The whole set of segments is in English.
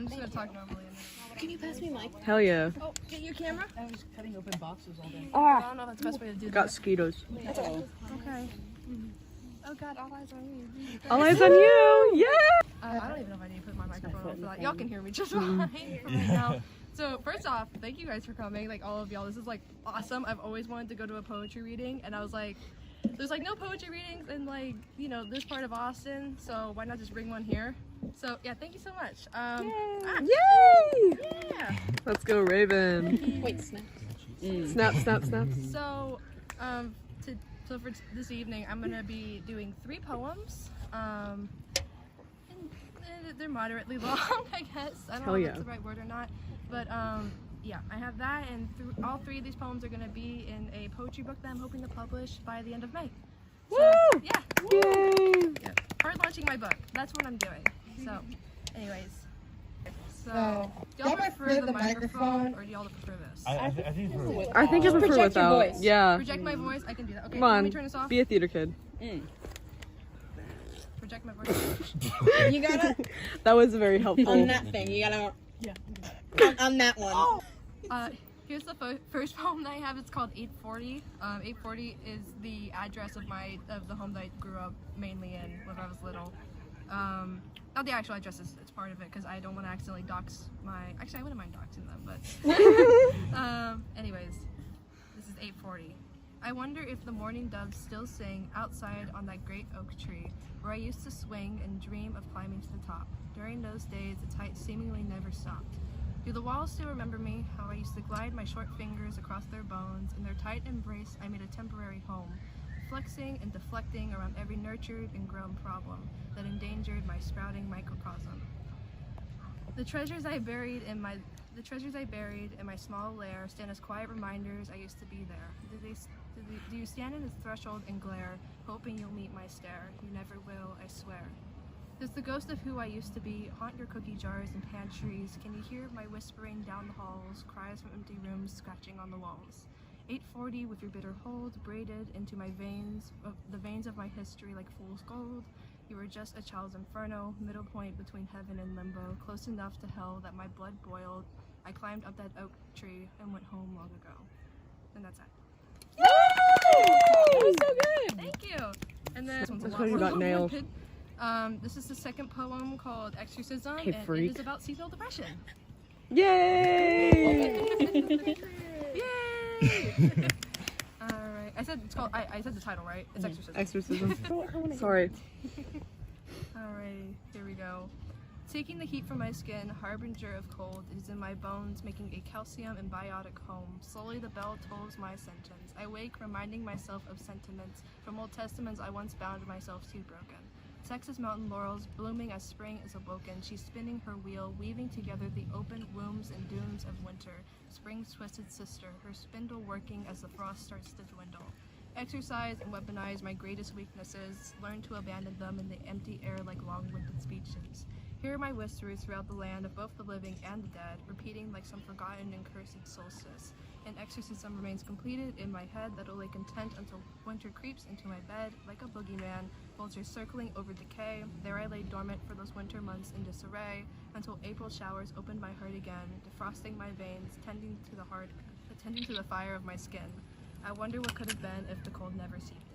I'm just gonna talk normally. Can you pass me mic? Hell yeah. Oh, get your camera? I was cutting open boxes all day. I don't know if that's the best way to do Got that. mosquitoes. Okay. Oh god, all eyes on me. All eyes on you. Yeah. I don't even know if I need to put my microphone on for that. Y'all can hear me just fine for right now. So first off, thank you guys for coming, like all of y'all. This is like awesome. I've always wanted to go to a poetry reading, and I was like, there's like no poetry readings in like, you know, this part of Austin, so why not just bring one here? So yeah, thank you so much. Yay! Yeah. Let's go, Raven. Wait, snap. Snap, snap, snap. So, so for this evening, I'm gonna be doing 3 poems. And they're moderately long, I guess. I don't know if that's the right word or not, but yeah, I have that, and all 3 of these poems are gonna be in a poetry book that I'm hoping to publish by the end of May. So, Woo! yeah. Yay! Yeah. Hard launching my book. That's what I'm doing. So, anyways. So, do y'all prefer the microphone or do y'all prefer this? I think for I think I prefer Project your without. voice. Yeah. Project my voice? I can do that. Okay, Come let me on. turn this off. Be a theater kid. Project my voice. You gotta That was very helpful. on that thing. You gotta on that one. Here's the first poem that I have. It's called 840. 840 is the address of the home that I grew up mainly in when I was little. Not the actual address, it's part of it because I don't want to accidentally dox my. Actually, I wouldn't mind doxing them, but. Anyways, this is 840. I wonder if the morning doves still sing outside on that great oak tree where I used to swing and dream of climbing to the top. During those days, its height seemingly never stopped. Do the walls still remember me, how I used to glide my short fingers across their bones? In their tight embrace, I made a temporary home, flexing and deflecting around every nurtured and grown problem that endangered my sprouting microcosm. The treasures I buried in my small lair stand as quiet reminders I used to be there. Do you stand in its threshold and glare, hoping you'll meet my stare? You never will, I swear. Does the ghost of who I used to be haunt your cookie jars and pantries? Can you hear my whispering down the halls, cries from empty rooms scratching on the walls? 840 with your bitter hold braided into my veins, the veins of my history like fool's gold. You were just a child's inferno, middle point between heaven and limbo, close enough to hell that my blood boiled. I climbed up that oak tree and went home long ago. And that's it. That was so good. Thank you. And then this one's a That's lot what you more got nailed. complicated. This is the second poem called Exorcism, Hey, and freak. it is about seasonal depression. Yay! Yay! Alright, I said the title, right? It's Exorcism. Exorcism. Sorry. Alright, here we go. Taking the heat from my skin, harbinger of cold, is in my bones, making a calcium and biotic home. Slowly the bell tolls my sentence. I wake, reminding myself of sentiments from old testaments I once bound myself to broken. Texas mountain laurels, blooming as spring is awoken. She's spinning her wheel, weaving together the open wombs and dunes of winter. Spring's twisted sister, her spindle working as the frost starts to dwindle. Exercise and weaponize my greatest weaknesses, learn to abandon them in the empty air like long-winded speeches. Hear my whispers throughout the land of both the living and the dead, repeating like some forgotten and cursed solstice. An exorcism remains completed in my head that'll lay content until winter creeps into my bed like a boogeyman, vultures circling over decay. There I lay dormant for those winter months in disarray, until April showers opened my heart again, defrosting my veins, tending to the fire of my skin. I wonder what could have been if the cold never seeped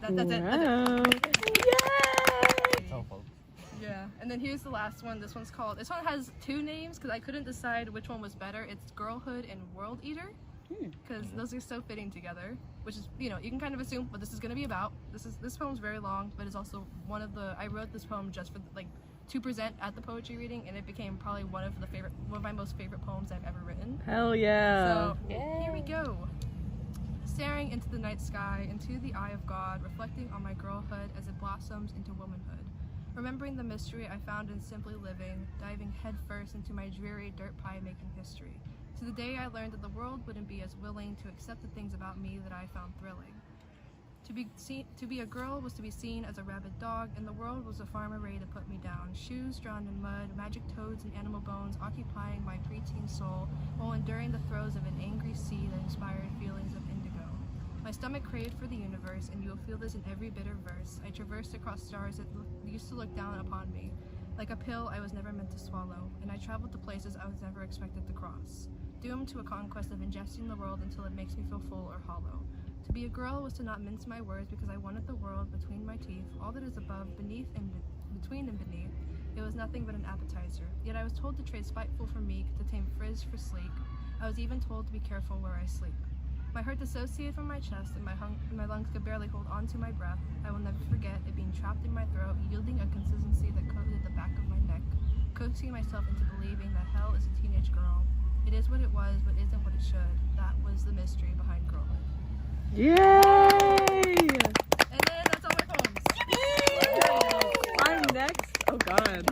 in. That's it. Wow. Telephone. Yeah, and then here's the last one. This one has 2 names because I couldn't decide which one was better. It's Girlhood and World Eater, because those are so fitting together, which is, you know, you can kind of assume what this is going to be about. This poem's very long, but it's also I wrote this poem just for like to present at the poetry reading, and it became probably one of my most favorite poems I've ever written. Hell yeah. So here we go. Staring into the night sky, into the eye of God, reflecting on my girlhood as it blossoms into womanhood. Remembering the mystery I found in simply living, diving headfirst into my dreary dirt pie making history. To the day I learned that the world wouldn't be as willing to accept the things about me that I found thrilling. To be a girl was to be seen as a rabid dog, and the world was a farmer ready to put me down. Shoes drowned in mud, magic toads and animal bones occupying my preteen soul, while enduring the throes of an angry sea that inspired feelings of indigo. My stomach craved for the universe, and you will feel this in every bitter verse. I traversed across stars that used to look down upon me. Like a pill I was never meant to swallow, and I traveled to places I was never expected to cross. Doomed to a conquest of ingesting the world until it makes me feel full or hollow. To be a girl was to not mince my words because I wanted the world between my teeth, all that is above, beneath, and between and beneath. It was nothing but an appetizer. Yet I was told to trade spiteful for meek, to tame frizz for sleek. I was even told to be careful where I sleep. My heart dissociated from my chest, and my lungs could barely hold on to my breath. I will never forget it being trapped in my throat, yielding a consistency that coated the back of my neck, coaxing myself into believing that hell is a teenage girl. It is what it was, but isn't what it should. That was the mystery behind girlhood. Yay! And then that's all my poems. I'm next. Oh God.